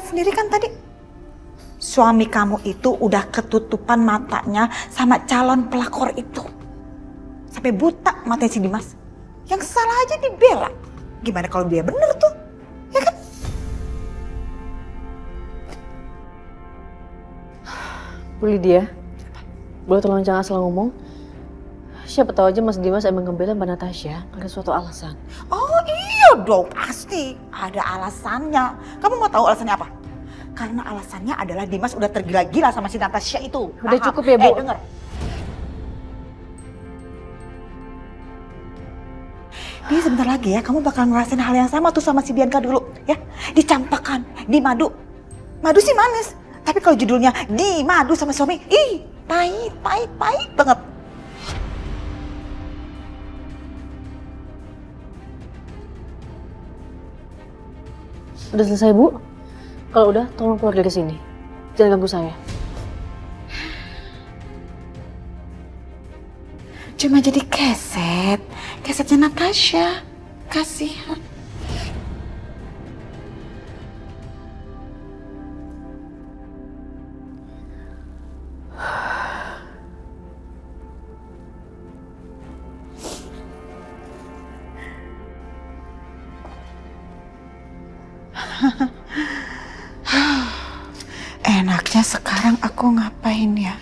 sendiri kan tadi. Suami kamu itu udah ketutupan matanya sama calon pelakor itu. Sampai buta matanya si Dimas. Yang salah aja dibela. Gimana kalau dia bener tuh? Ya kan? Bu Lydia, boleh tolong jangan asal ngomong? Siapa tahu aja Mas Dimas emang ngebela Mbak Natasha, ada suatu alasan. Oh iya dong, pasti ada alasannya. Kamu mau tahu alasannya apa? Karena alasannya adalah Dimas udah tergila-gila sama si Natasha itu. Udah cukup ya, Bu? Denger. Ini sebentar lagi ya, kamu bakal ngerasain hal yang sama tuh sama si Bianca dulu. Ya, dicampakkan, di madu. Madu sih manis. Tapi kalau judulnya di madu sama suami, ih, pahit banget. Udah selesai, Bu? Kalau udah, tolong keluar dari sini. Jangan ganggu saya. Cuma jadi kesetnya Natasha. Kasihan. Enaknya sekarang aku ngapain ya?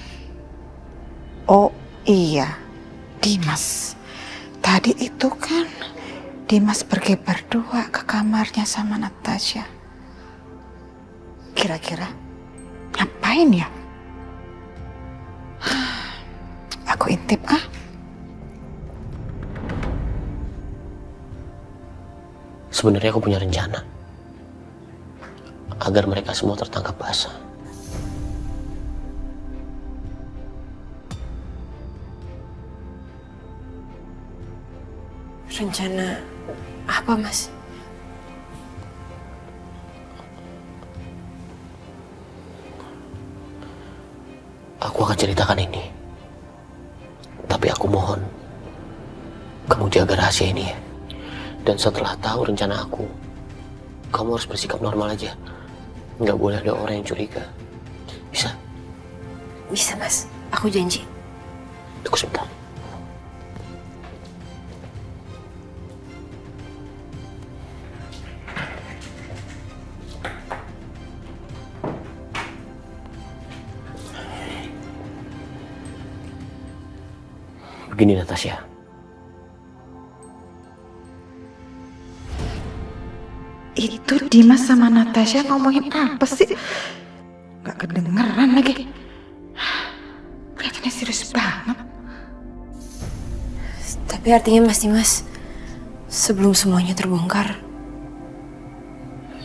Oh iya, Dimas. Tadi itu kan Dimas pergi berdua ke kamarnya sama Natasha. Kira-kira ngapain ya? Aku intip ah. Sebenarnya aku punya rencana agar mereka semua tertangkap basah. Rencana apa, Mas? Aku akan ceritakan ini. Tapi aku mohon kamu jaga rahasia ini ya. Dan setelah tahu rencana aku, kamu harus bersikap normal aja. Nggak boleh ada orang yang curiga. Bisa? Bisa, Mas. Aku janji. Tunggu sebentar. Begini Natasha. Itu Dimas sama Natasha ngomongin apa sih? Gak kedengeran lagi. Kelihatannya serius banget. Tapi artinya Mas Dimas, sebelum semuanya terbongkar,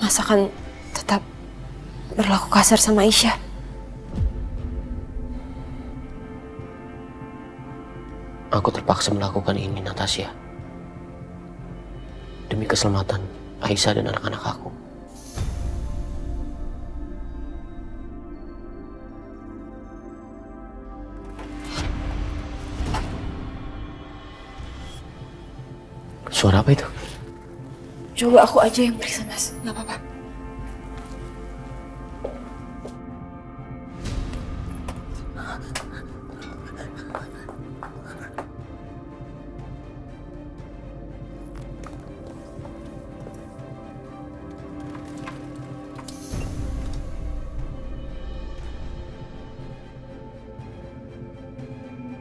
Mas akan tetap berlaku kasar sama Aisyah. Aku terpaksa melakukan ini, Natasha. Demi keselamatan Aisyah dan anak-anak aku. Suara apa itu? Coba aku aja yang periksa, Mas. Gak apa-apa.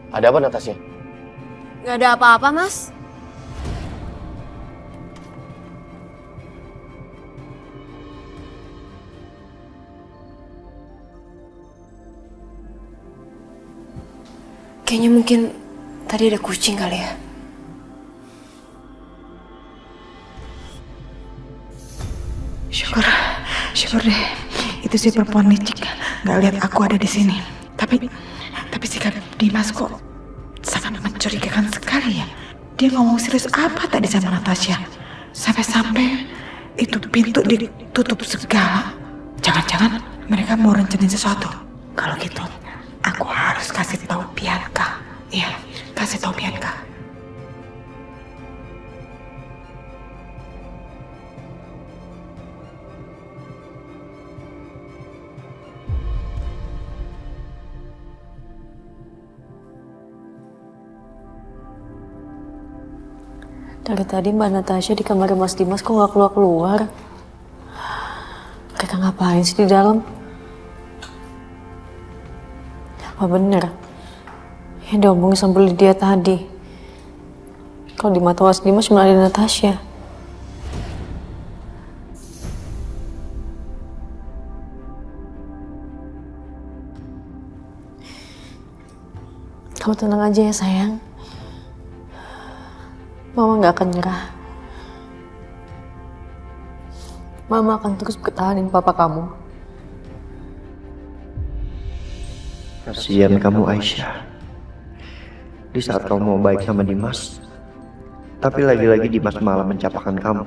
Ada apa, Natasha? Gak ada apa-apa, Mas. Kayaknya mungkin tadi ada kucing kali ya. Syukur deh. Itu si perempuan licik nggak lihat aku ada di sini. Tapi sikap Dimas kok sangat mencurigakan sekali ya. Dia ngomong serius apa tadi sama Natasha? Sampai-sampai itu pintu ditutup segala. Jangan-jangan mereka mau rencanain sesuatu. Kalau gitu, aku harus kasih tahu Bianca. Iya, kasih tahu Bianca. Dari tadi Mbak Natasha di kamar Mas Dimas kok nggak keluar-keluar? Mereka ngapain sih di dalam? Apa bener yang diomongin sama Lydia tadi? Kalau di mata Mas Dimas cuma ada Natasha. Kamu tenang aja ya sayang. Mama gak akan nyerah. Mama akan terus bertahanin papa kamu. Kasihan kamu Aisyah. Di saat kamu mau baik sama Dimas, tapi lagi-lagi Dimas malah mencapakan kamu.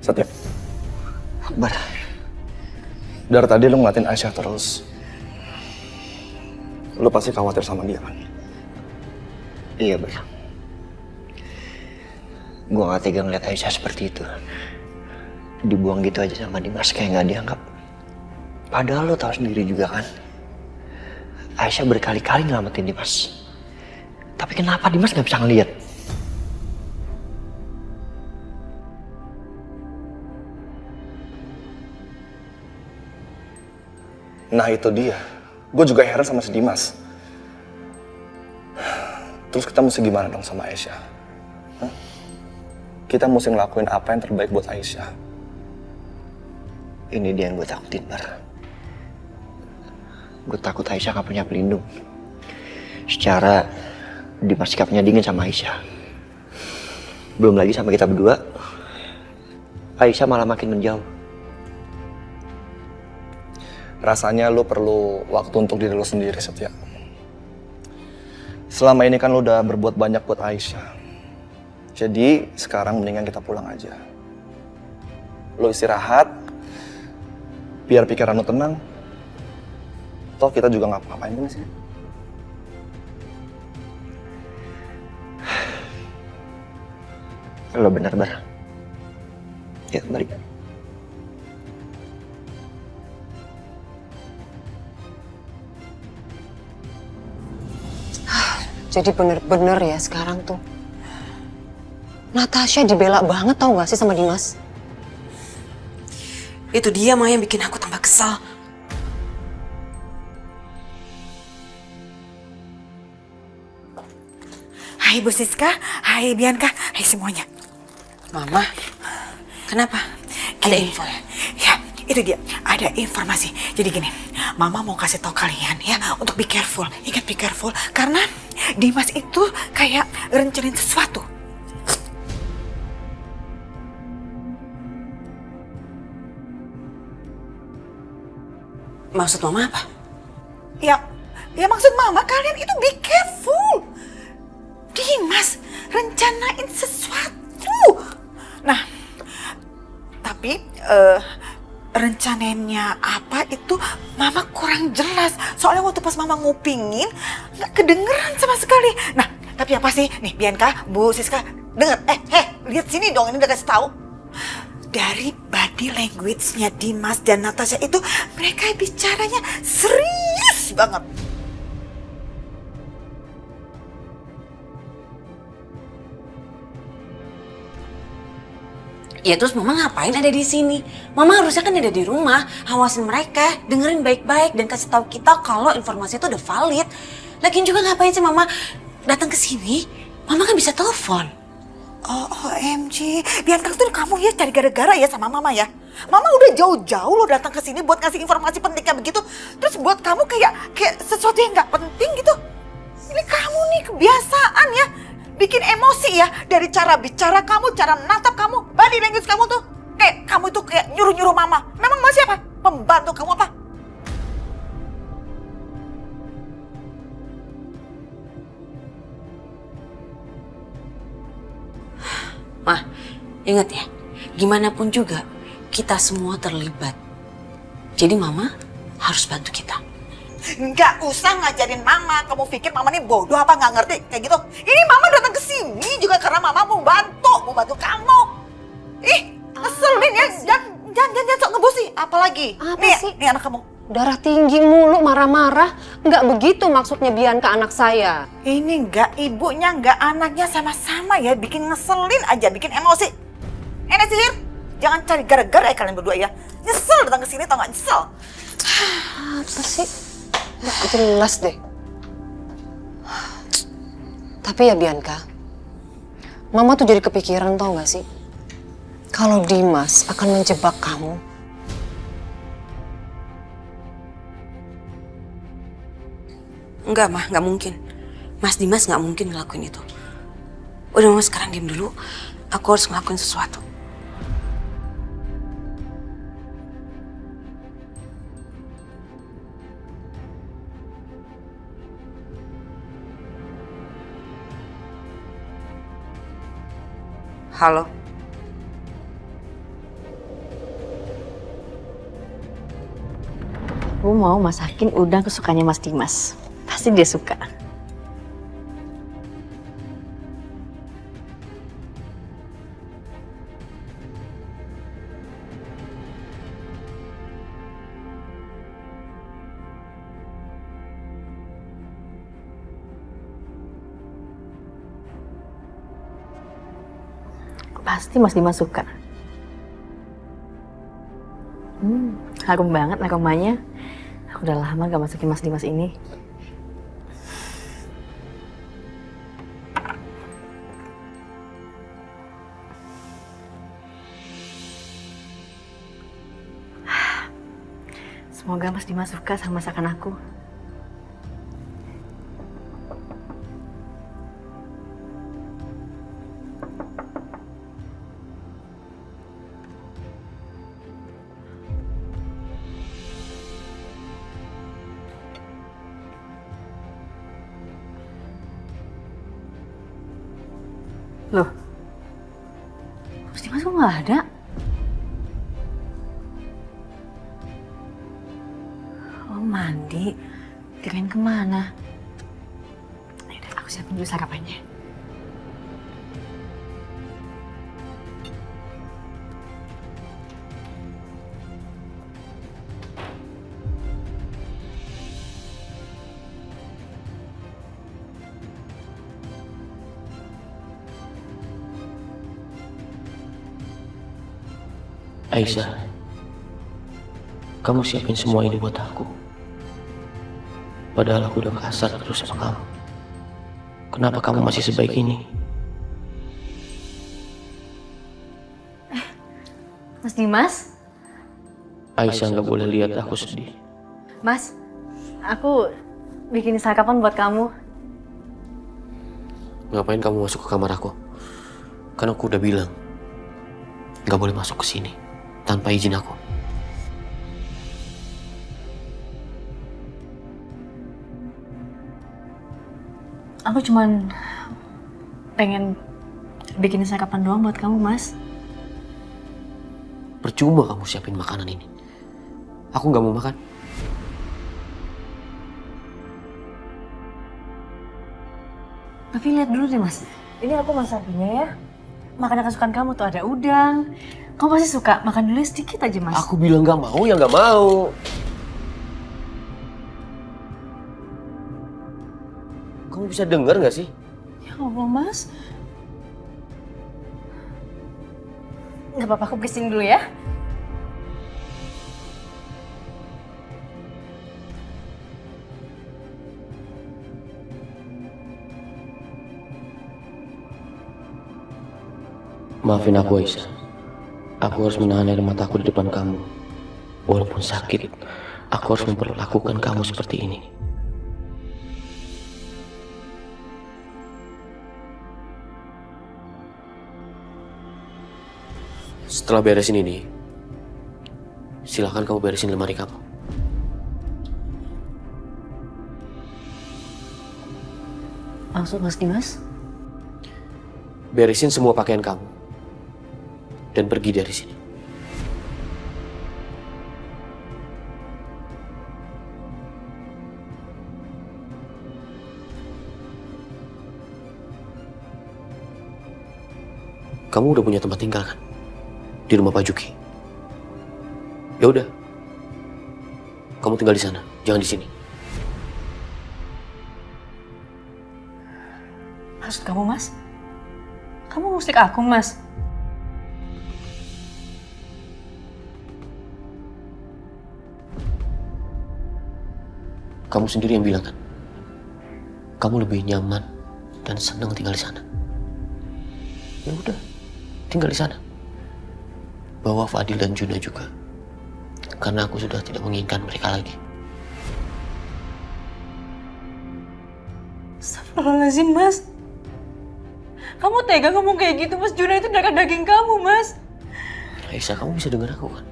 Satya, Akbar, dari tadi lu ngeliatin Aisyah terus. Lu pasti khawatir sama dia kan? Iya Bar. Gue gak tega ngeliat Aisyah seperti itu. Dibuang gitu aja sama Dimas kayak gak dianggap. Padahal lo tahu sendiri juga kan, Aisyah berkali-kali ngelamatin Dimas. Tapi kenapa Dimas gak bisa ngeliat? Nah itu dia. Gue juga heran sama si Dimas. Terus kita mesti gimana dong sama Aisyah? Hah? Kita mesti ngelakuin apa yang terbaik buat Aisyah. Ini dia yang gue takutin Bar. Gue takut Aisyah gak punya pelindung. Secara Dimas sikapnya dingin sama Aisyah. Belum lagi sama kita berdua, Aisyah malah makin menjauh. Rasanya lu perlu waktu untuk diri lu sendiri, Satya. Selama ini kan lu udah berbuat banyak buat Aisyah. Jadi sekarang mendingan kita pulang aja. Lu istirahat, biar pikiran lu tenang. Toh kita juga ngapa-ngapain kan sih. Lo benar Bar. Ya balik. Jadi bener-bener ya sekarang tuh. Natasha dibela banget tau gak sih sama Dimas? Itu dia mah yang bikin aku tambah kesal. Hai Bu Siska, hai Bianca, hai semuanya. Mama, kenapa? Ada info ya? Ya, itu dia. Ada informasi. Jadi gini, Mama mau kasih tahu kalian ya untuk be careful. Ingat be careful karena Dimas itu kayak rencanain sesuatu. Maksud Mama apa? Ya maksud Mama kalian itu be careful. Dimas rencanain sesuatu. Nah, tapi rencananya apa itu Mama kurang jelas. Soalnya waktu pas Mama ngupingin nggak kedengeran sama sekali. Nah, tapi apa sih? Nih Bianca, Bu Siska, denger. Lihat sini dong, ini udah kasih tahu. Dari body language-nya Dimas dan Natasha itu mereka bicaranya serius banget. Ya terus Mama ngapain ada di sini? Mama harusnya kan ada di rumah, awasin mereka, dengerin baik-baik dan kasih tahu kita kalau informasi itu udah valid. Lagian juga ngapain sih Mama datang ke sini? Mama kan bisa telepon. OMG, Bianca tuh kamu ya cari gara-gara ya sama Mama ya. Mama udah jauh-jauh loh datang ke sini buat ngasih informasi penting kayak begitu. Terus buat kamu kayak sesuatu yang nggak penting gitu. Ini kamu nih kebiasaan ya. Bikin emosi ya dari cara bicara kamu, cara natap kamu, body language kamu tuh. Kayak kamu itu kayak nyuruh-nyuruh Mama. Memang Mama siapa? Pembantu kamu apa? Mah, ingat ya, gimana pun juga kita semua terlibat. Jadi Mama harus bantu kita. Nggak usah ngajarin Mama. Kamu pikir Mama ini bodoh apa nggak ngerti kayak gitu? Ini Mama datang ke sini juga karena Mama mau bantu kamu. ngeselin ya. Jangan sok ngebosi. Apalagi? Apa nih, sih? nih anak kamu. Darah tinggi mulu, marah-marah. Nggak begitu maksudnya Bianca anak saya. Ini nggak ibunya, nggak anaknya sama-sama ya. Bikin ngeselin aja, bikin emosi. Enak sihir. Jangan cari gara-gara ya kalian berdua ya. Nyesel datang ke sini, tau nggak nyesel? Apa sih? Nggak jelas deh. Tapi ya Bianca, Mama tuh jadi kepikiran tau nggak sih? Kalau Dimas akan menjebak kamu. Enggak, Mah, nggak mungkin. Mas Dimas nggak mungkin ngelakuin itu. Udah, Mama sekarang diam dulu. Aku harus ngelakuin sesuatu. Halo. Aku mau masakin udang kesukaannya Mas Dimas. Pasti dia suka. Pasti Mas Dimas suka. Harum banget aromanya. Aku udah lama gak masukin Mas Dimas ini. Semoga Mas Dimas suka sama masakan aku. Loh, Mas Dimas kok nggak ada? Oh, mandi. Kirain kemana? Yaudah, aku siapin dulu sarapannya. Aisyah, kamu siapin semua ini buat aku. Padahal aku udah kasar terus sama kamu. Kenapa kamu masih sebaik ini? Mas Dimas? Aisyah nggak boleh lihat aku sedih. Mas, aku bikin sarapan buat kamu. Ngapain kamu masuk ke kamar aku? Kan aku udah bilang, nggak boleh masuk ke sini tanpa izin aku. Aku cuman pengen bikin sarapan doang buat kamu, Mas. Percuma kamu siapin makanan ini. Aku nggak mau makan. Tapi lihat dulu deh, Mas. Ini aku masakinnya ya. Makanan kesukaan kamu tuh ada udang. Kamu pasti suka. Makan dulu sedikit aja, Mas. Aku bilang nggak mau ya nggak mau. Kamu bisa dengar nggak sih? Ya Allah, Mas. Nggak apa-apa, aku bersihin dulu ya. Maafin aku, Aisyah. Aku harus menahan air mataku di depan kamu. Walaupun sakit, aku harus memperlakukan kamu seperti ini. Setelah beresin ini, silakan kamu beresin lemari kamu. Maksud Mas Dimas? Beresin semua pakaian kamu dan pergi dari sini. Kamu udah punya tempat tinggal kan? di rumah Pak Juki. Ya udah, kamu tinggal di sana, jangan di sini. Maksud kamu, Mas? Kamu ngusik aku, Mas? Kamu sendiri yang bilang kan, kamu lebih nyaman dan senang tinggal di sana. Ya udah, tinggal di sana. Bawa Fadil dan Juna juga, karena aku sudah tidak menginginkan mereka lagi. Astagfirullahaladzim, Mas. Kamu tega ngomong kayak gitu, Mas. Juna itu darah daging kamu, Mas. Aisyah, kamu bisa dengar aku kan?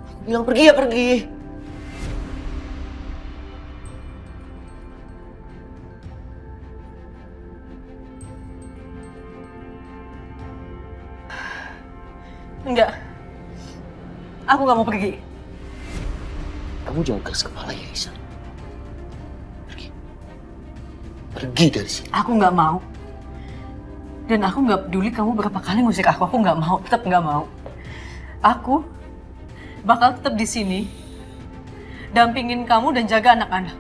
Aku bilang pergi ya pergi. Enggak. Aku gak mau pergi. Kamu jangan keras kepala ya, Aisyah. Pergi. Pergi dari sini. Aku nggak mau. Dan aku nggak peduli kamu berapa kali ngusik aku nggak mau, tetap nggak mau. Aku bakal tetap di sini, dampingin kamu dan jaga anak-anak.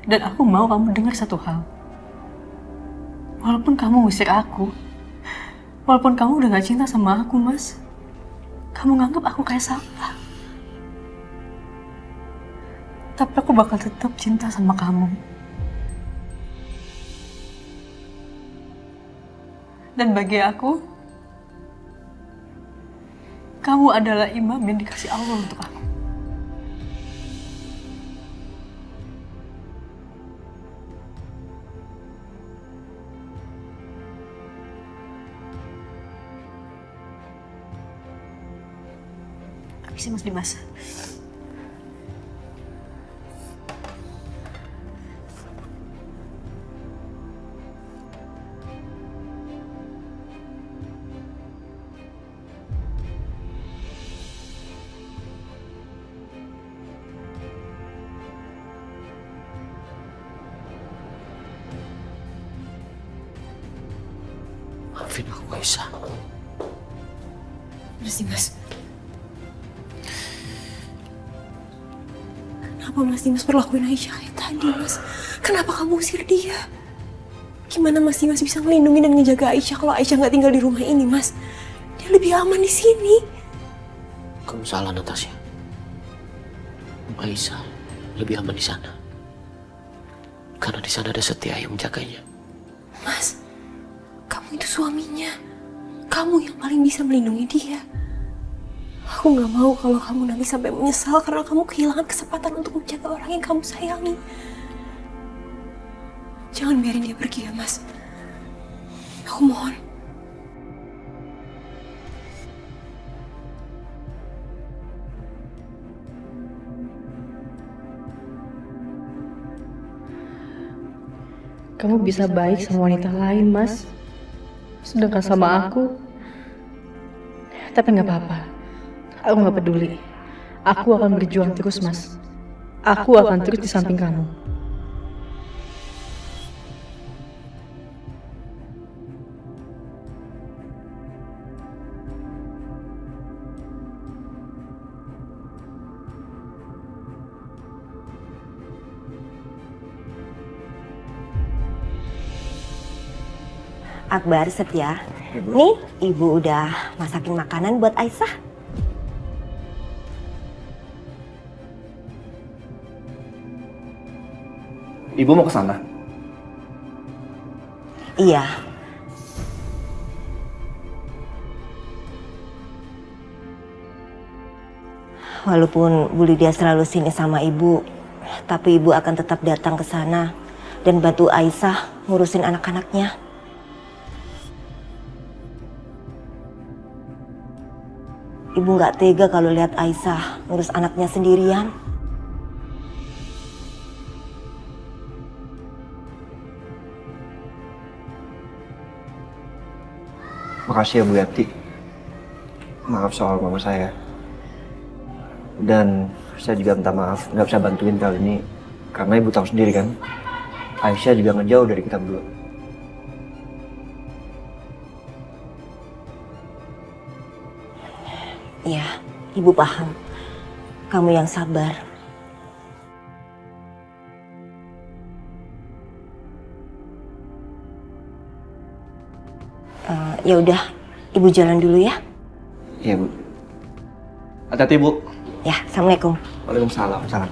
Dan aku mau kamu dengar satu hal. Walaupun kamu ngusir aku, walaupun kamu udah gak cinta sama aku, Mas, kamu nganggap aku kayak sampah. Tapi aku bakal tetap cinta sama kamu. Dan bagi aku, kamu adalah imam yang dikasih Allah untuk aku. Habis Mas Dimas. Maafin aku, Aisyah. Mas Dimas. Kenapa Mas Dimas perlakuin Aisyah kayak tadi, Mas? Kenapa kamu usir dia? Gimana Mas Dimas bisa ngelindungi dan ngejaga Aisyah kalau Aisyah nggak tinggal di rumah ini, Mas? Dia lebih aman di sini. Kamu salah, Natasha. Aisyah lebih aman di sana. Karena di sana ada Setia yang menjaganya. Mas, kamu itu suaminya. Kamu yang paling bisa melindungi dia. Aku nggak mau kalau kamu nanti sampai menyesal karena kamu kehilangan kesempatan untuk menjaga orang yang kamu sayangi. Jangan biarin dia pergi ya, Mas. Aku mohon. Kamu bisa baik sama wanita lain, Mas. Sedangkan sama aku. Tapi nggak apa-apa. Aku nggak peduli. Aku akan berjuang terus, Mas. Aku akan terus di samping kamu. Akbar, Setia. Nih, Ibu udah masakin makanan buat Aisyah. Ibu mau ke sana? Iya. Walaupun Bu Lydia selalu sini sama Ibu, tapi Ibu akan tetap datang ke sana dan bantu Aisyah ngurusin anak-anaknya. Ibu nggak tega kalau lihat Aisyah ngurus anaknya sendirian. Makasih ya Bu Yati. Maaf soal mama saya. Dan Saya juga minta maaf nggak bisa bantuin kali ini karena ibu tahu sendiri kan, Aisyah juga ngejauh dari kita berdua. Iya, ibu paham. Kamu yang sabar. Ya udah, ibu jalan dulu ya. Iya, Bu. Hati-hati, Bu. Ya, assalamualaikum. Waalaikumsalam. Salam.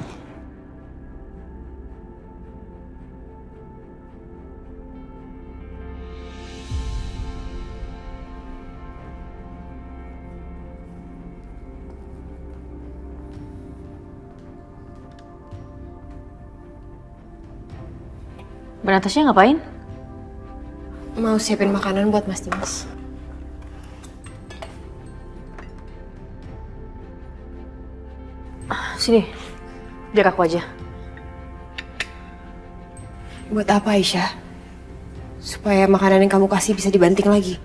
Mbak Natasha ngapain? Mau siapin makanan buat Mas Dimas. Sini, biar aku aja. Buat apa Aisyah? Supaya makanan yang kamu kasih bisa dibanting lagi.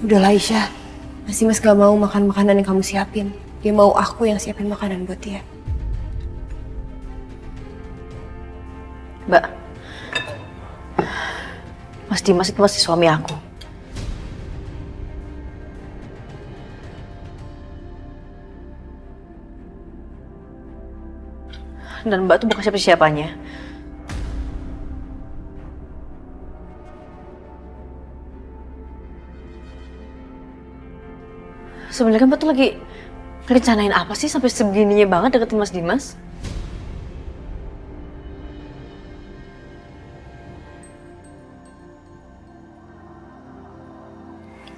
Udahlah Aisyah, Mas Dimas gak mau makan makanan yang kamu siapin. Dia mau aku yang siapin makanan buat dia. Mbak, Mas Dimas itu masih suami aku. Dan Mbak tuh bukan siapa-siapanya. Sebenarnya Mbak tuh lagi rencanain apa sih sampai segininya banget deketin Mas Dimas?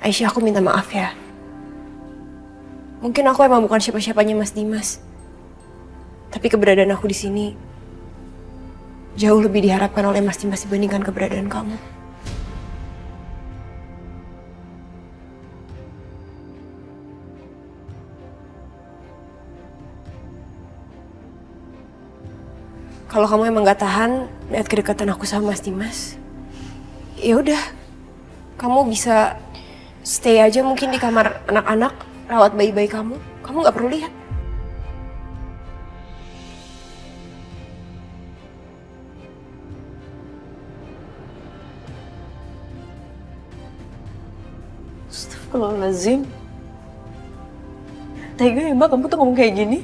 Aisyah, aku minta maaf ya. Mungkin aku emang bukan siapa-siapanya Mas Dimas. Tapi keberadaan aku di sini jauh lebih diharapkan oleh Mas Dimas dibandingkan keberadaan kamu. Kalau kamu emang gak tahan lihat kedekatan aku sama Mas Dimas, ya udah, kamu bisa stay aja mungkin di kamar anak-anak, rawat bayi-bayi kamu. Kamu nggak perlu lihat. Astagfirullahaladzim. Tega ya Mbak, kamu tuh ngomong kayak gini?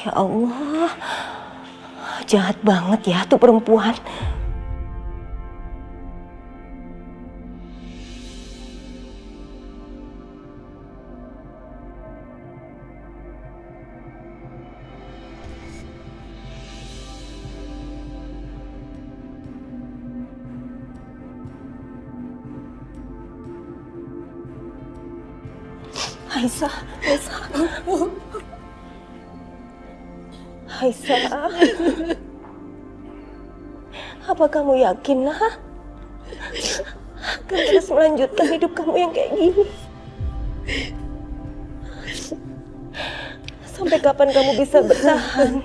Ya Allah, jahat banget ya tuh perempuan. Aisyah, apa kamu yakin, Nah? Akan terus melanjutkan hidup kamu yang kayak gini? Sampai kapan kamu bisa bertahan?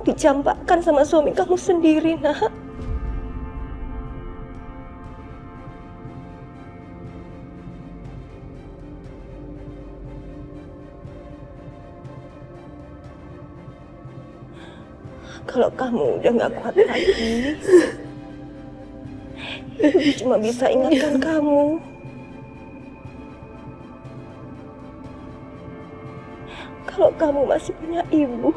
Dicampakkan sama suami kamu sendiri, Nah. Kalau kamu udah gak kuat lagi, Ibu cuma bisa ingatkan kamu. Kalau kamu masih punya ibu,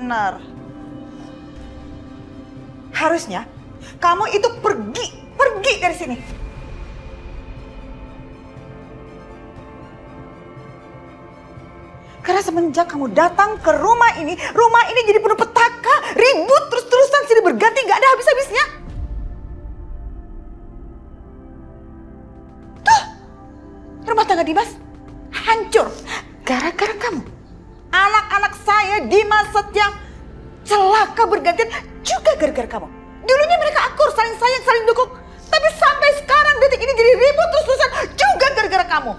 benar. Harusnya kamu itu pergi dari sini. Karena semenjak kamu datang ke rumah ini jadi penuh petaka, ribut terus-terusan, silih berganti, gak ada habis-habisnya. Tuh, rumah tangga Dimas hancur gara-gara kamu. Anak-anak saya, Dimas, Setia, celaka bergantian juga gara-gara kamu. Dulunya mereka akur, saling sayang, saling dukung. Tapi sampai sekarang detik ini jadi ribut terus-terusan juga gara-gara kamu.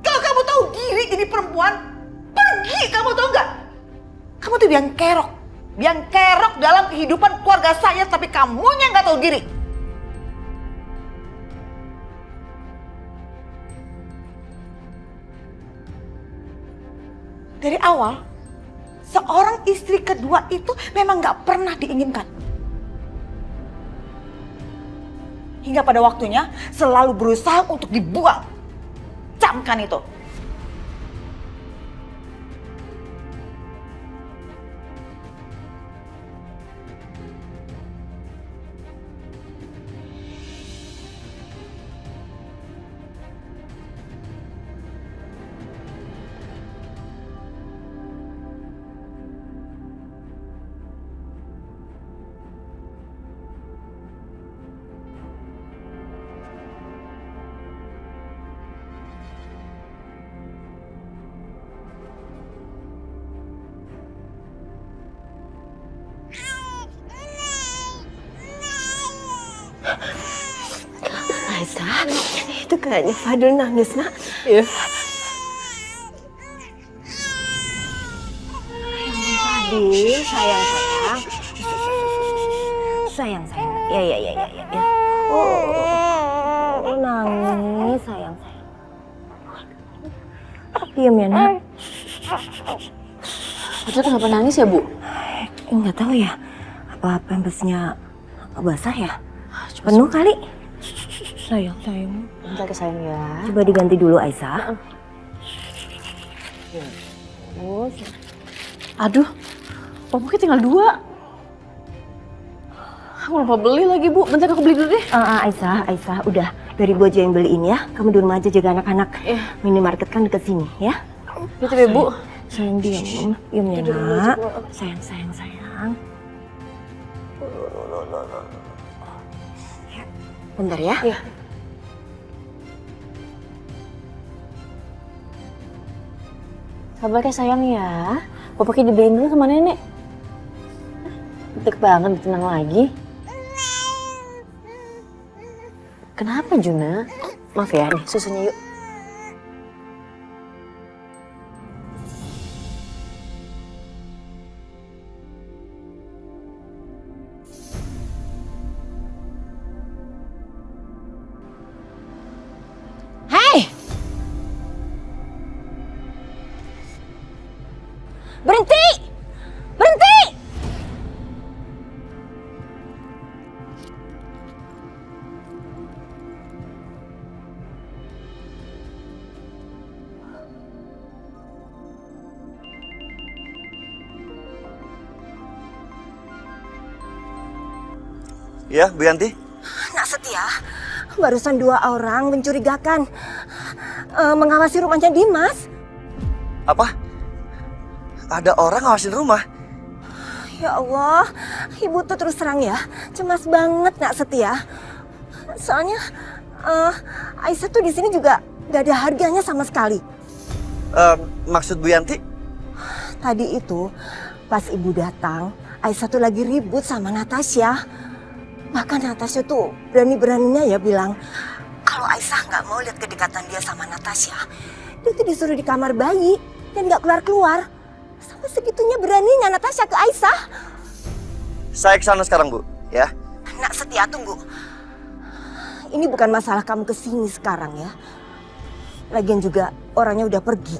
Kalau kamu tahu diri jadi perempuan, pergi, kamu tahu nggak? Kamu tuh biang kerok dalam kehidupan keluarga saya, tapi kamunya nggak tahu diri. Dari awal, seorang istri kedua itu memang gak pernah diinginkan. Hingga pada waktunya selalu berusaha untuk dibuang. Camkan itu. Aisyah, itu kayaknya Fadil nangis, nak. Iya. Fadil, sayang. Ya. Oh, nangis, sayang. Diam ya, nak. Fadil kenapa nangis ya, Bu? Nggak tahu ya. Apa pampasnya basah ya? Penuh kali. Sayang. Bentar ke sayang ya. Coba diganti dulu, Aisyah. Aduh, popoknya tinggal 2. Aku lupa beli lagi, Bu. Bentar aku beli dulu deh. Aisyah, udah. Biar Ibu aja yang beliin ya. Kamu di rumah aja jaga anak-anak. Minimarket kan deket sini ya. Gitu ya, Bu. Sayang, diam ya, nak. Sayang. Bentar ya. Iya. Sabar ya sayang ya. Popoknya dibeliin dulu sama nenek. Betek banget, tenang lagi. Kenapa Juna? Maaf ya, nih susunya yuk. Berhenti! Ya, Bu Yanti? Nak Setia, barusan 2 orang mencurigakan mengawasi rumahnya Dimas. Apa? Ada orang ngawasin rumah? Ya Allah, Ibu tuh terus terang ya, cemas banget Nak Setia. Soalnya Aisyah tuh di sini juga gak ada harganya sama sekali. Maksud Bu Yanti? Tadi itu pas Ibu datang, Aisyah tuh lagi ribut sama Natasha. Bahkan Natasha tuh berani-beraninya ya bilang kalau Aisyah nggak mau lihat kedekatan dia sama Natasha, dia tuh disuruh di kamar bayi dan nggak keluar-keluar. Sampai segitunya beraninya Natasha ke Aisyah. Saya kesana sekarang, Bu. Ya. Nak Setia, tunggu. Ini bukan masalah kamu kesini sekarang ya. Lagian juga orangnya udah pergi.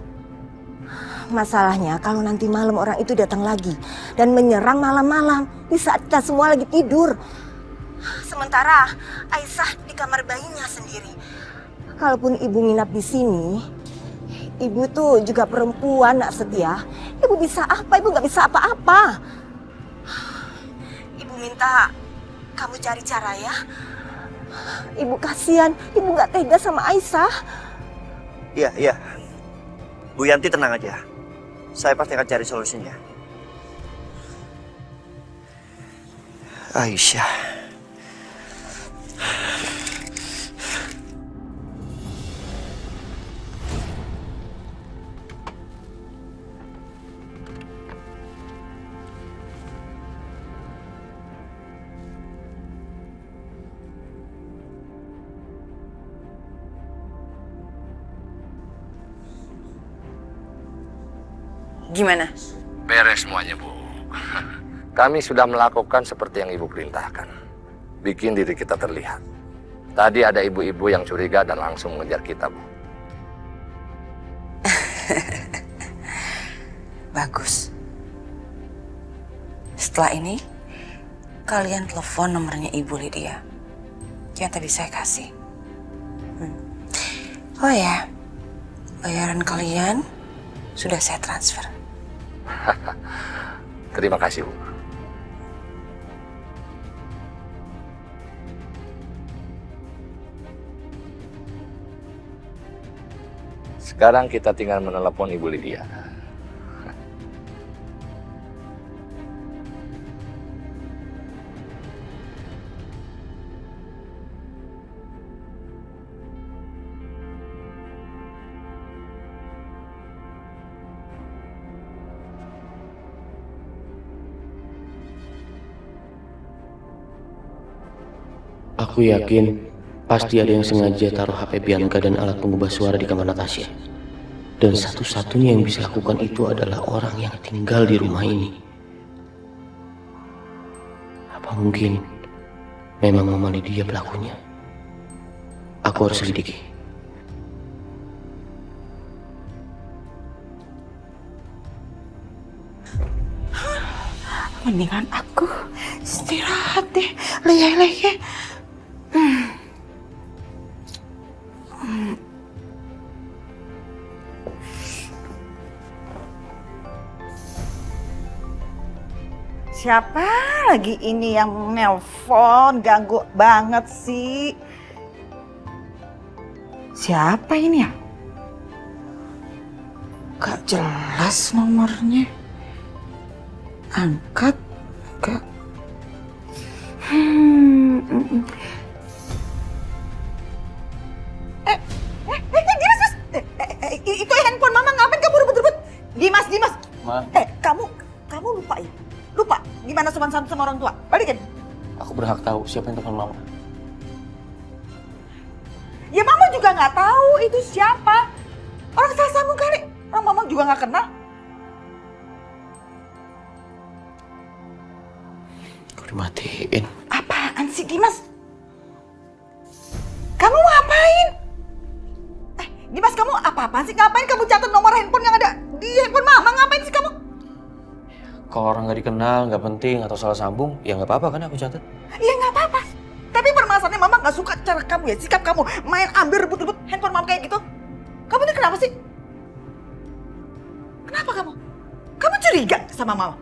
Masalahnya kalau nanti malam orang itu datang lagi dan menyerang malam-malam di saat kita semua lagi tidur. Sementara Aisyah di kamar bayinya sendiri. kalaupun ibu nginap di sini, ibu tuh juga perempuan, nak setia. Ibu bisa apa? Ibu nggak bisa apa-apa. Ibu minta kamu cari cara ya. Ibu kasihan, ibu nggak tega sama Aisyah. Iya. Bu Yanti tenang aja. Saya pasti akan cari solusinya. Aisyah. Gimana? Beres semuanya, Bu. Kami sudah melakukan seperti yang Ibu perintahkan. Bikin diri kita terlihat. Tadi ada ibu-ibu yang curiga dan langsung mengejar kita, Bu. Bagus. Setelah ini, kalian telepon nomornya Ibu Lydia. Yang tadi saya kasih. Oh ya, bayaran kalian sudah saya transfer. Terima kasih, Bu. Sekarang kita tinggal menelepon Ibu Lydia. Aku yakin pasti ada yang sengaja taruh HP Bianca dan alat pengubah suara di kamar Natasha. Dan satu-satunya yang bisa lakukan itu adalah orang yang tinggal di rumah ini. Apa mungkin memang Mama Lydia pelakunya? Aku harus selidiki. Mendingan aku istirahat deh, leyeh-leyeh. Siapa lagi ini yang nelpon? Ganggu banget sih. Siapa ini ya? Gak jelas nomornya. Angkat gak? Dimas, itu handphone Mama, ngapain kamu rebut-rebut? Dimas. Ma. Kamu lupa ya? Lupa gimana sopan santun sama orang tua? Balikin. Aku berhak tahu siapa yang telepon Mama. Ya Mama juga nggak tahu itu siapa. Orang sasamu kali. Orang Mama juga nggak kenal. Kok dimatiin? Apaan sih Dimas? Kamu ngapain? Dimas, kamu apa-apaan sih? Ngapain kamu catat nomor handphone yang ada di handphone Mama? Ngapain sih kamu? Kalau orang nggak dikenal, nggak penting atau salah sambung, ya nggak apa-apa kan aku catat. Ya nggak apa-apa. Tapi permasalahannya Mama nggak suka cara kamu ya, sikap kamu main ambil rebut-rebut handphone Mama kayak gitu. Kamu ini kenapa sih? Kenapa kamu? Kamu curiga sama Mama?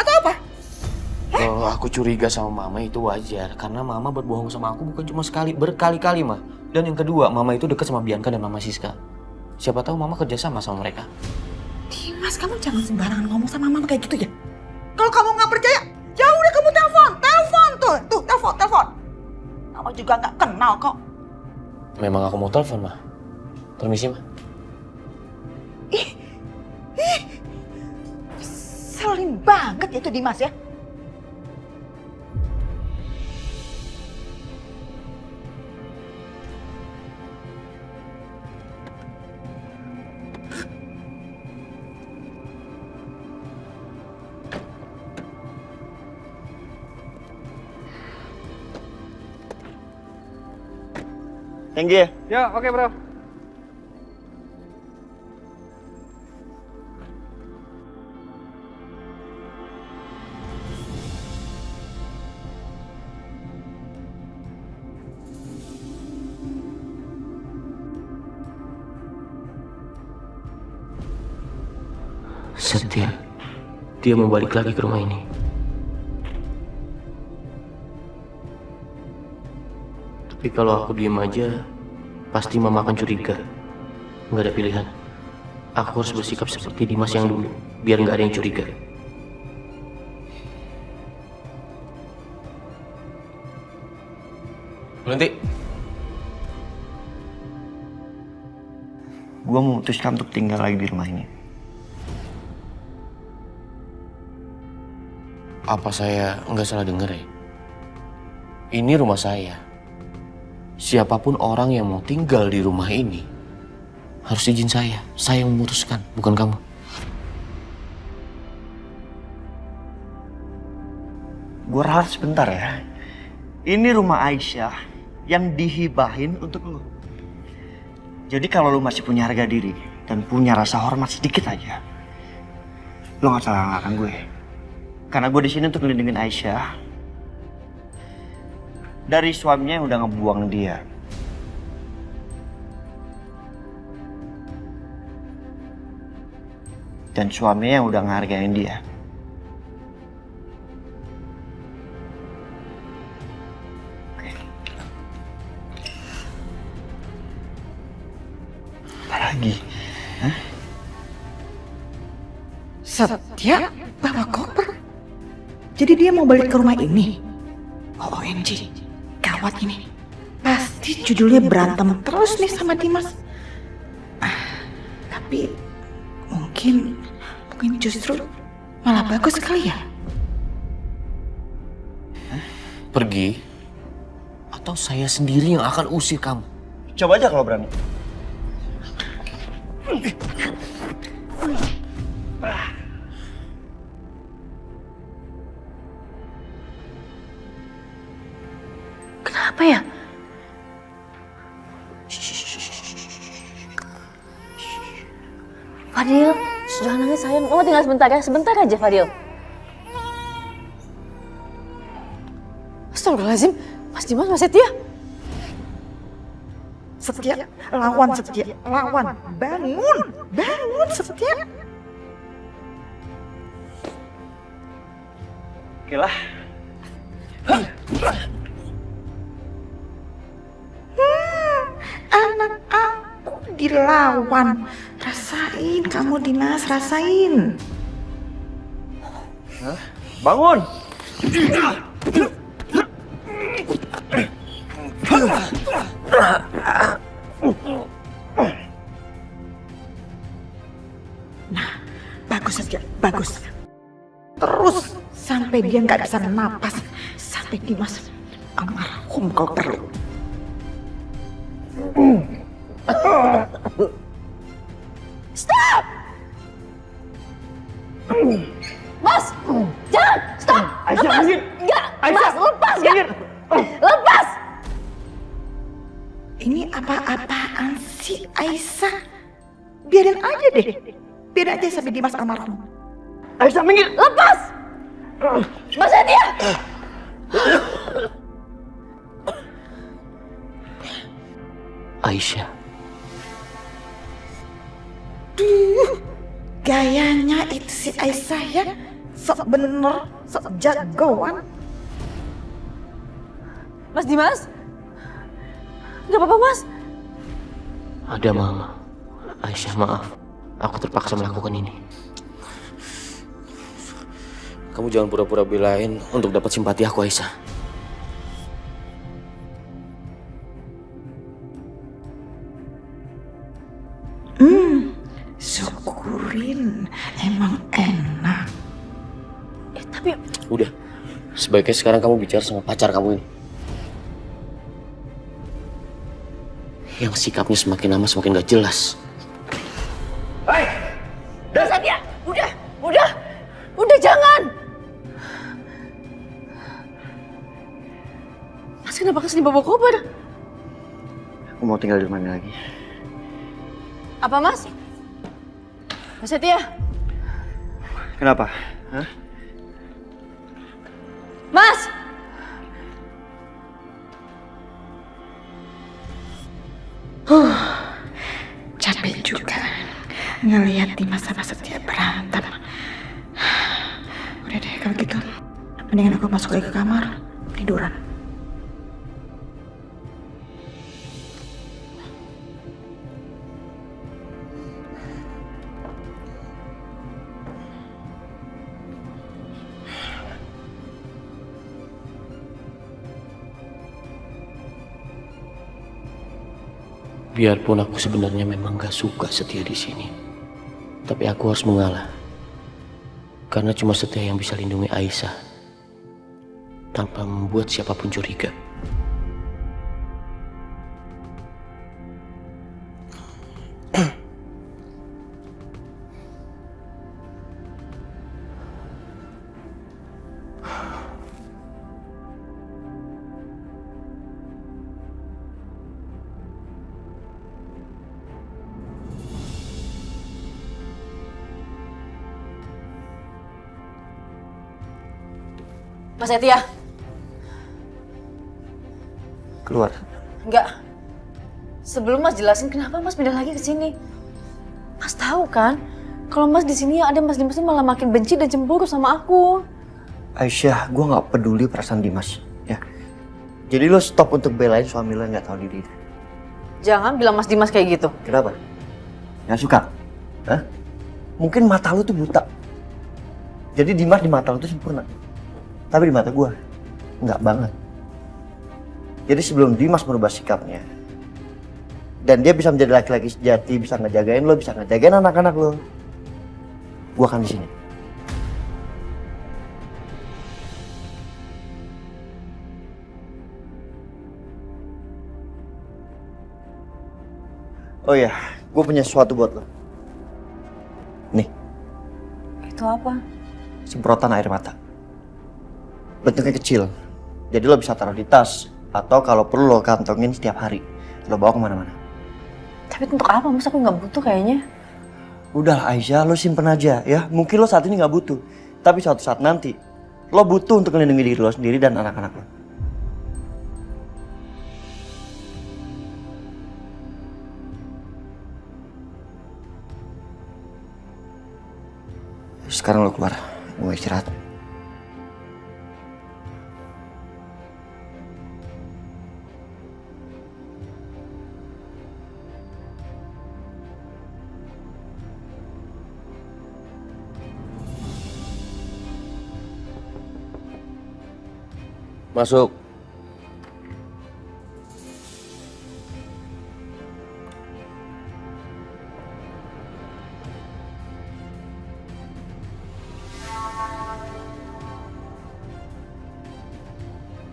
Atau apa? Kalau aku curiga sama Mama itu wajar, karena Mama berbohong sama aku bukan cuma sekali, berkali-kali mah. Dan yang kedua, Mama itu dekat sama Bianca dan Mama Siska. Siapa tahu Mama kerja sama mereka. Dimas, kamu jangan sembarangan ngomong sama Mama kayak gitu ya. Kalau kamu nggak percaya, ya udah kamu telepon tuh, telepon. Mama juga nggak kenal kok. Memang aku mau telepon, Ma. Permisi, Ma. Selin banget ya itu Dimas ya. Thank you. Ya, oke bro. Setia, dia mau balik lagi ke rumah ini. Tapi kalau aku diem aja, pasti mama akan curiga. Nggak ada pilihan. Aku harus bersikap seperti Dimas yang dulu, biar nggak ada yang curiga. Nanti. Gue memutuskan untuk tinggal lagi di rumah ini. Apa saya nggak salah dengar ya? Ini rumah saya. Siapapun orang yang mau tinggal di rumah ini harus izin saya. Saya yang memutuskan, bukan kamu. Gue ralat sebentar ya. Ini rumah Aisyah yang dihibahin untuk lo. Jadi kalau lo masih punya harga diri dan punya rasa hormat sedikit aja, lo nggak salah ngelakang gue. Karena gue di sini untuk melindungi Aisyah dari suaminya yang udah ngebuang dia. Dan suaminya yang udah ngehargain dia. Apa lagi? Hah? Setia bawa koper. Jadi dia mau balik ke rumah ini. OMG, gawat ini. Pasti judulnya berantem terus nih sama Dimas. Tapi mungkin justru malah bagus sekali ya. Pergi, atau saya sendiri yang akan usir kamu. Coba aja kalau berani. Kenapa ya? Fadil, sudah nangis sayang. Mama tinggal sebentar ya, sebentar aja Fadil. Astagfirullahaladzim, Mas Dimas, Mas Setia. Setia, lawan Setia, lawan. Bangun, bangun Setia. Oke lah. Anak aku dilawan. Rasain kamu Dimas, rasain. Bangun! Nah, bagus Setia, bagus. Terus sampai dia nggak bisa napas, sampai Dimas almarhum kalau perlu. Stop! Mas, jangan! Stop! Lepas! Enggak! Mas, lepas! Enggak! Lepas! Ini apa-apaan sih Aisyah? Biarin aja deh. Biarin aja sampai Dimas almarhum. Aisyah minggir! Lepas! Mas Setia! Aisyah. Gayanya itu si Aisyah ya. Sok bener, sok jagoan. Mas Dimas? Gak apa-apa Mas? Ada mama. Aisyah, maaf. Aku terpaksa melakukan ini. Kamu jangan pura-pura belain untuk dapat simpati aku, Aisyah. Syukurin, emang enak. Tapi Udah, sebaiknya sekarang kamu bicara sama pacar kamu ini. Yang sikapnya semakin lama semakin gak jelas. Hai! Mas Setia, udah jangan. Mas kenapa kesini bawa koper? Aku mau tinggal di rumah ini lagi. Apa Mas? Mas Setia? Kenapa? Hah? Mas! Capek juga. ngelihat Dimas sama Setia berantem. Udah deh kalau gitu, mendingan aku masuk lagi ke kamar tiduran. Biarpun aku sebenarnya memang gak suka Setia di sini, tapi aku harus mengalah. Karena cuma Setia yang bisa lindungi Aisyah tanpa membuat siapapun curiga. Mas Setia. Keluar. Enggak. Sebelum Mas jelasin kenapa Mas pindah lagi ke sini. Mas tahu kan, kalau Mas di sini ada Mas Dimas malah makin benci dan cemburu sama aku. Aisyah, gue nggak peduli perasaan Dimas, ya. Jadi lo stop untuk belain suami lo yang nggak tahu diri. Jangan bilang Mas Dimas kayak gitu. Kenapa? Nggak suka? Hah? Mungkin mata lo tuh buta. Jadi Dimas di mata lo tuh sempurna. Tapi di mata gue, nggak banget. Jadi sebelum Dimas merubah sikapnya, dan dia bisa menjadi laki-laki sejati, bisa ngejagain lo, bisa ngejagain anak-anak lo, gue akan di sini. Oh ya, gue punya sesuatu buat lo. Nih. Itu apa? Semprotan air mata. Bentuknya kecil, jadi lo bisa taruh di tas, atau kalau perlu lo kantongin setiap hari. Lo bawa kemana-mana. Tapi untuk apa Mas? Aku nggak butuh kayaknya. Udah Aisyah, lo simpen aja ya. Mungkin lo saat ini nggak butuh, tapi suatu saat nanti lo butuh untuk melindungi diri lo sendiri dan anak-anak lo. Sekarang lo keluar, mau istirahat. Masuk.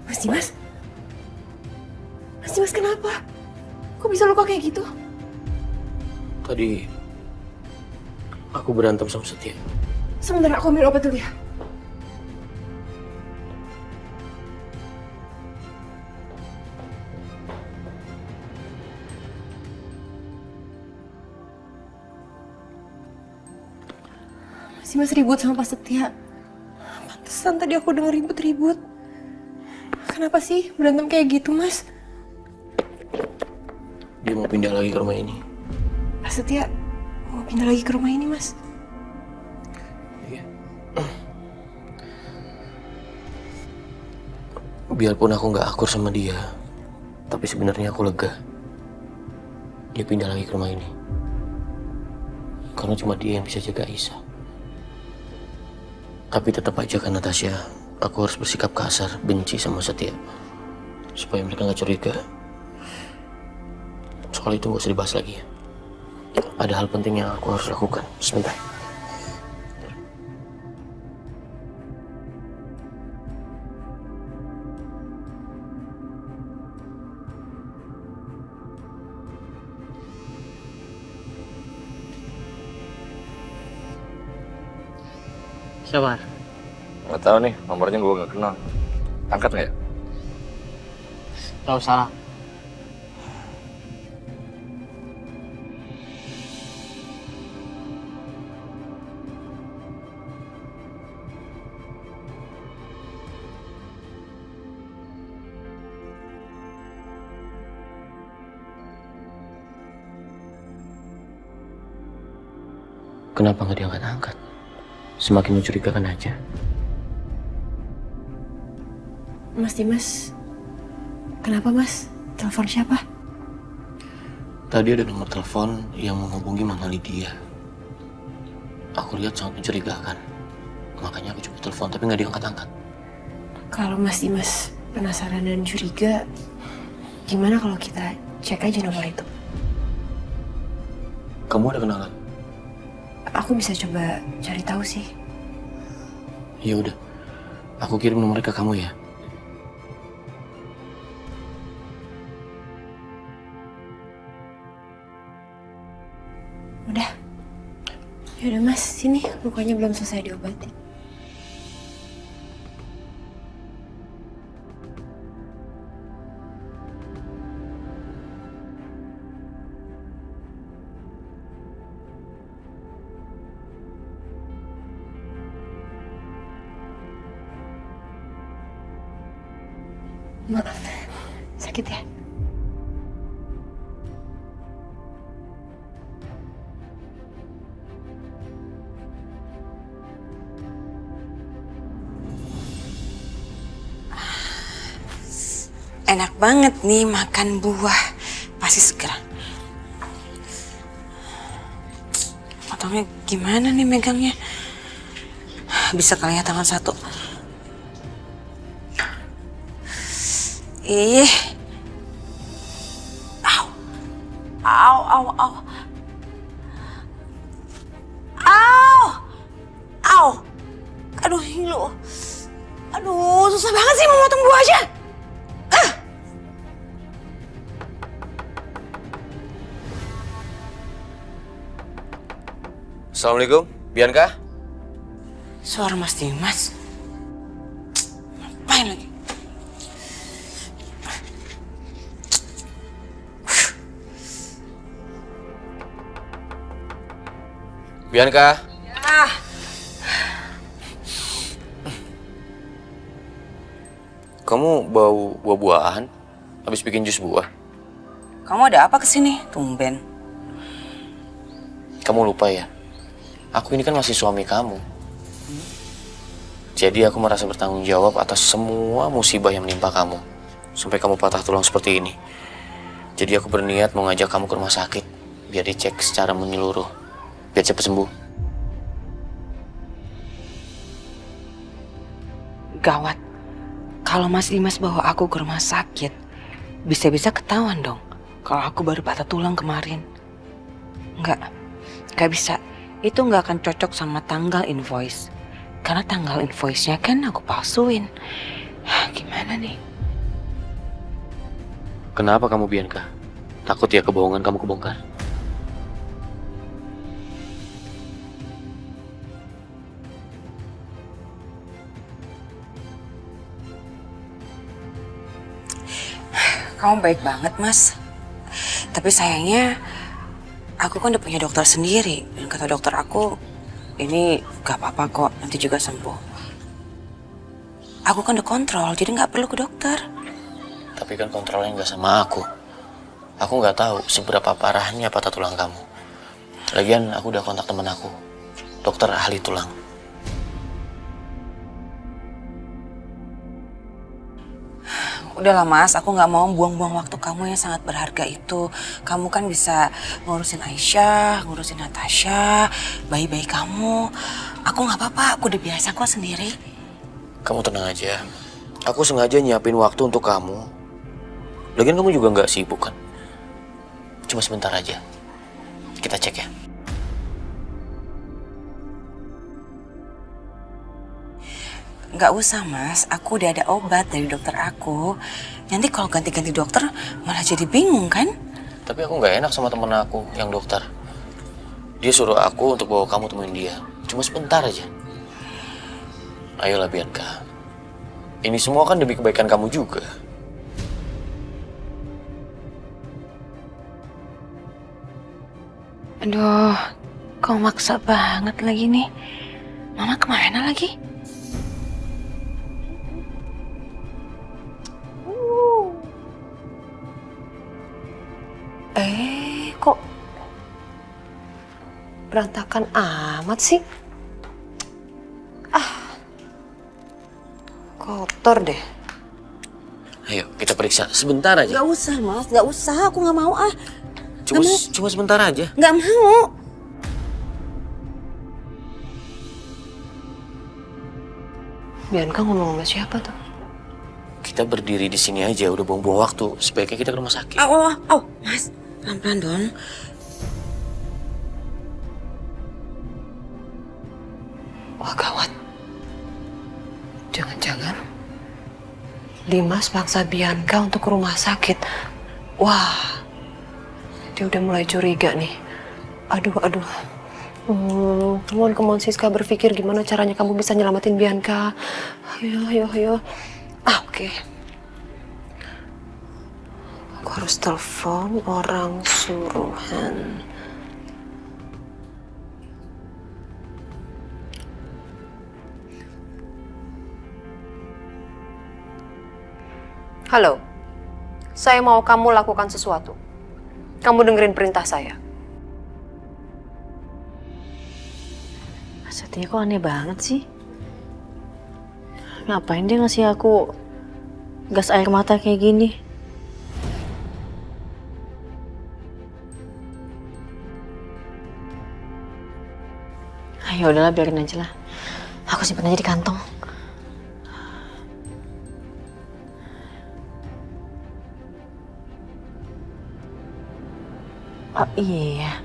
Mas Dimas? Mas Dimas kenapa? Kok bisa luka kayak gitu? Tadi aku berantem sama Setia. Sebentar aku ambil obat dulu ya. Mas ribut sama Pak Setia. Pantesan tadi aku denger ribut-ribut. Kenapa sih berantem kayak gitu, Mas? Dia mau pindah lagi ke rumah ini. Pak Setia mau pindah lagi ke rumah ini, Mas. Iya. Biarpun aku nggak akur sama dia, tapi sebenarnya aku lega. Dia pindah lagi ke rumah ini. Karena cuma dia yang bisa jaga Aisyah. Tapi tetap aja kan Natasha, aku harus bersikap kasar, benci sama Setia. Supaya mereka nggak curiga. Soal itu nggak usah dibahas lagi ya. Ada hal penting yang aku harus lakukan. Sebentar. Siapa? Nggak tahu nih, nomornya gue nggak kenal. Angkat nggak ya? Tahu salah. Kenapa nggak diangkat-angkat? Semakin mencurigakan aja. Mas Dimas, kenapa Mas? Telepon siapa? Tadi ada nomor telepon yang menghubungi Mama Lydia. Aku lihat sangat mencurigakan. Makanya aku coba telepon, tapi nggak diangkat-angkat. Kalau Mas Dimas penasaran dan curiga, gimana kalau kita cek aja nomor itu? Kamu ada kenalan? Aku bisa coba cari tahu sih. Ya udah, aku kirim nomornya ke kamu ya. Udah. Yaudah Mas, sini lukanya belum selesai diobati. Maaf, sakit ya? Enak banget nih makan buah. Pasti seger. Potongnya gimana nih megangnya? Bisa kali ya tangan satu. Ih. Au. Au, au, au. Au. Au. Aduh, ngilu. Aduh, susah banget sih memotong buah aja. Assalamualaikum, Bianca. Suara Mas Dimas. Ngapain lagi? Bianca. Ah, Kamu bau buah-buahan? Habis bikin jus buah? kamu ada apa kesini? Tumben. Kamu lupa ya? Aku ini kan masih suami kamu. Jadi aku merasa bertanggung jawab atas semua musibah yang menimpa kamu. Sampai kamu patah tulang seperti ini. Jadi aku berniat mau ngajak kamu ke rumah sakit. Biar dicek secara menyeluruh. Biar cepat sembuh. Gawat. Kalau Mas Dimas bawa aku ke rumah sakit, bisa-bisa ketahuan dong kalau aku baru patah tulang kemarin. Nggak bisa. Itu nggak akan cocok sama tanggal invoice. Karena tanggal invoice-nya kan aku palsuin. Gimana nih? Kenapa kamu, Bianca? Takut ya kebohongan kamu kebongkar? Kamu baik banget, Mas. Tapi sayangnya aku kan udah punya dokter sendiri. Dan kata dokter aku, ini gak apa-apa kok, nanti juga sembuh. Aku kan udah kontrol, jadi gak perlu ke dokter. Tapi kan kontrolnya nggak sama aku. Aku nggak tahu seberapa parahnya patah tulang kamu. Lagian aku udah kontak temen aku, dokter ahli tulang. Udahlah Mas, aku gak mau buang-buang waktu kamu yang sangat berharga itu. Kamu kan bisa ngurusin Aisyah, ngurusin Natasha, bayi-bayi kamu. Aku gak apa-apa, aku udah biasa kok sendiri. Kamu tenang aja. Aku sengaja nyiapin waktu untuk kamu. Lagian kamu juga nggak sibuk kan? Cuma sebentar aja. Kita cek ya. Gak usah Mas, aku udah ada obat dari dokter aku. Nanti kalau ganti-ganti dokter malah jadi bingung kan? Tapi aku nggak enak sama temen aku yang dokter. Dia suruh aku untuk bawa kamu temuin dia. Cuma sebentar aja. Ayolah Bianca. Ini semua kan demi kebaikan kamu juga. Aduh, kau maksa banget lagi nih. Mama kemana lagi? Kok berantakan amat sih. Kotor deh. Ayo kita periksa sebentar aja. Gak usah Mas, gak usah. Aku gak mau ah. Cuma sebentar aja. Gak mau. Bianca ngomong sama siapa tuh? Kita berdiri di sini aja udah buang-buang waktu. Sebaiknya kita ke rumah sakit. Mas, pelan-pelan dong. Wah gawat. Jangan-jangan Dimas paksa Bianca untuk ke rumah sakit. Wah, dia udah mulai curiga nih. Aduh. Come on Siska, berpikir gimana caranya kamu bisa nyelamatin Bianca. Ayo. Oke. Aku harus telepon orang suruhan. Halo, saya mau kamu lakukan sesuatu. Kamu dengerin perintah saya. Setia kok aneh banget sih. Ngapain dia ngasih aku gas air mata kayak gini? Ya udahlah, biarin aja lah. Aku simpen aja di kantong. Oh iya.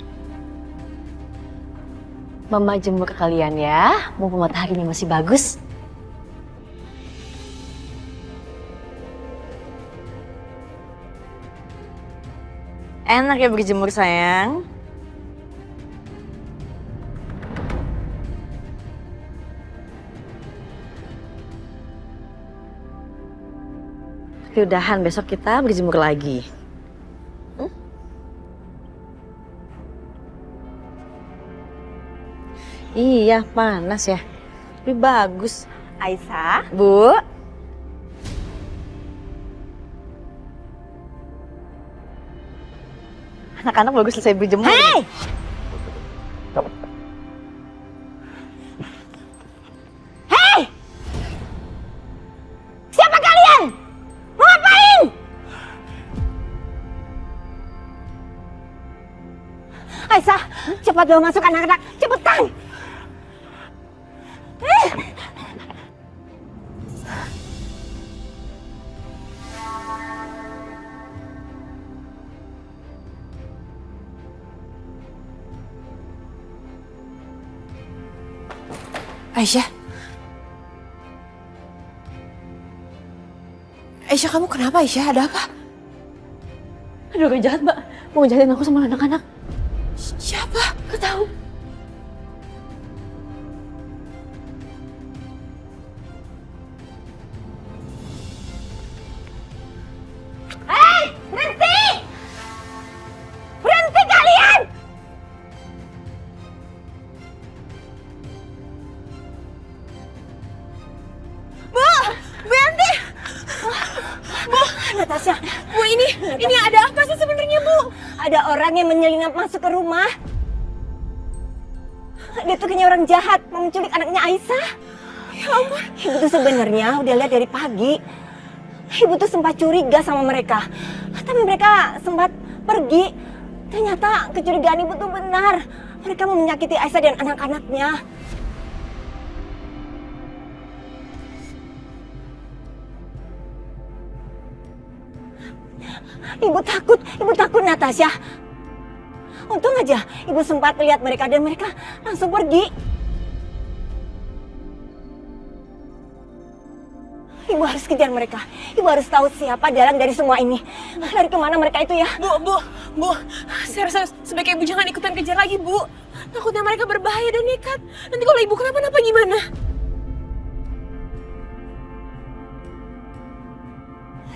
Mama jemur ke kalian ya. Mumpung mataharinya masih bagus. Enak ya berjemur sayang. Tapi udahan, besok kita berjemur lagi. Iya, panas ya. Tapi bagus. Aisyah, Bu. Anak-anak bagus selesai berjemur. hei! Hei! Siapa kalian? Mau ngapain? Aisyah, cepat bawa masuk anak-anak. Cepetan! Aisyah, kamu kenapa Aisyah? Ada apa? Aduh, orang jahat, Mbak. Mau ngejahatin aku sama anak-anak. Siapa? Gak tahu. Berhenti! Berhenti kalian! Bu! Berhenti! Bu! Natasha! Bu, ini ada apa sih sebenarnya, Bu? Ada orang yang menyelinap masuk ke rumah. Dia tuh kayaknya orang jahat, mau menculik anaknya Aisyah. Ya ampun. Ibu tuh sebenarnya udah lihat dari pagi. Ibu tuh sempat curiga sama mereka. Tapi mereka sempat pergi. Ternyata kecurigaan ibu tuh benar. Mereka mau menyakiti Aisyah dan anak-anaknya. Ibu takut Natasha. Untung aja ibu sempat lihat mereka dan mereka langsung pergi. Ibu harus kejar mereka. Ibu harus tahu siapa dalang dari semua ini. Dari kemana mereka itu ya? Bu, saya rasa sebaiknya Ibu jangan ikutan kejar lagi, Bu. Takutnya mereka berbahaya dan nekat. Nanti kalau Ibu kenapa-napa gimana?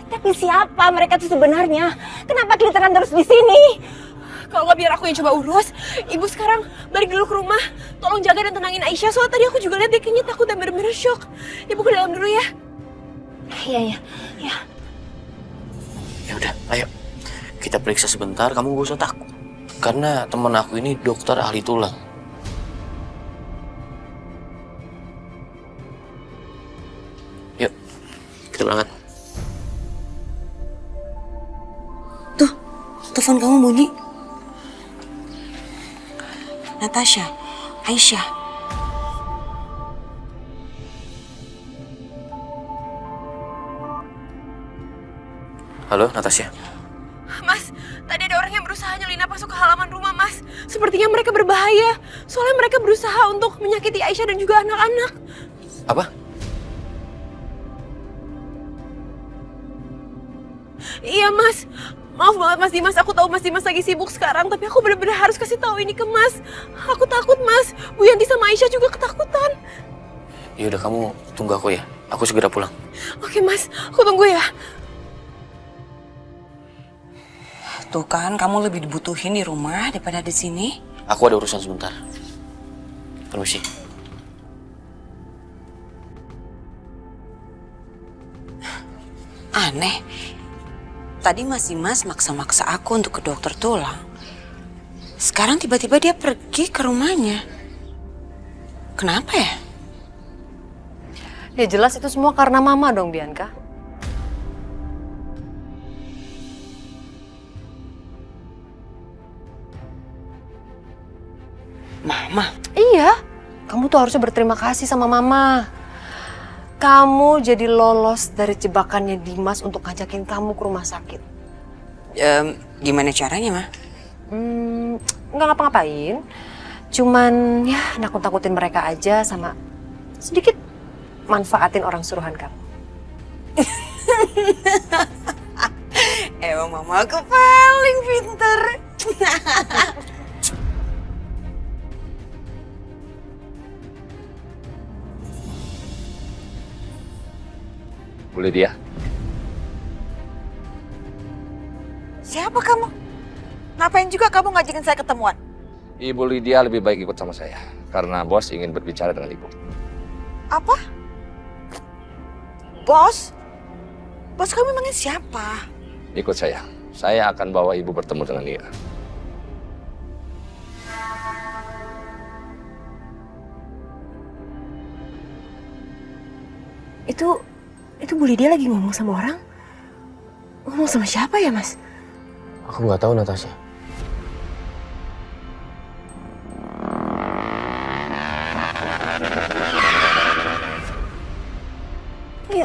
Tapi siapa mereka itu sebenarnya? Kenapa kelihatan terus di sini? Kalau nggak biar aku yang coba urus. Ibu sekarang balik dulu ke rumah. Tolong jaga dan tenangin Aisyah. Soalnya tadi aku juga lihat dia kayaknya takut dan bener-bener shock. Ibu ke dalam dulu ya. Iya. Ya udah, ayo kita periksa sebentar. Kamu gak usah takut. Karena temen aku ini dokter ahli tulang. kita berangkat. Tuh, telepon kamu bunyi. Natasha, Aisyah. Halo, Natasha. Mas, tadi ada orang yang berusaha nyelinap masuk ke halaman rumah, Mas. Sepertinya mereka berbahaya. Soalnya mereka berusaha untuk menyakiti Aisyah dan juga anak-anak. Apa? Iya, Mas. Maaf banget, Mas Dimas. Aku tahu Mas Dimas lagi sibuk sekarang, tapi aku benar-benar harus kasih tahu ini ke Mas. Aku takut, Mas. Bu Yanti sama Aisyah juga ketakutan. Ya udah, kamu tunggu aku ya. Aku segera pulang. Oke, Mas. Aku tunggu ya. Tuh kan, kamu lebih dibutuhin di rumah daripada di sini. Aku ada urusan sebentar. Permisi. Aneh. Tadi Mas Dimas maksa-maksa aku untuk ke dokter tulang. Sekarang tiba-tiba dia pergi ke rumahnya. Kenapa ya? Ya jelas itu semua karena Mama dong, Bianca. Mama? Iya, kamu tuh harusnya berterima kasih sama Mama. Kamu jadi lolos dari jebakannya Dimas untuk ngajakin kamu ke rumah sakit. Gimana caranya, Ma? Nggak ngapa-ngapain. Cuman ya nakut-nakutin mereka aja sama sedikit manfaatin orang suruhan kamu. Emang Mama aku paling pintar. Bu Lydia, Siapa kamu? Ngapain juga kamu ngajakin saya ketemuan? Ibu Lydia lebih baik ikut sama saya karena bos ingin berbicara dengan ibu. Apa? Bos? Bos kamu emangnya siapa? Ikut saya akan bawa ibu bertemu dengan dia. Itu Bu Lydia lagi ngomong sama orang? Ngomong sama siapa ya, Mas? Aku nggak tahu, Natasha. Ya.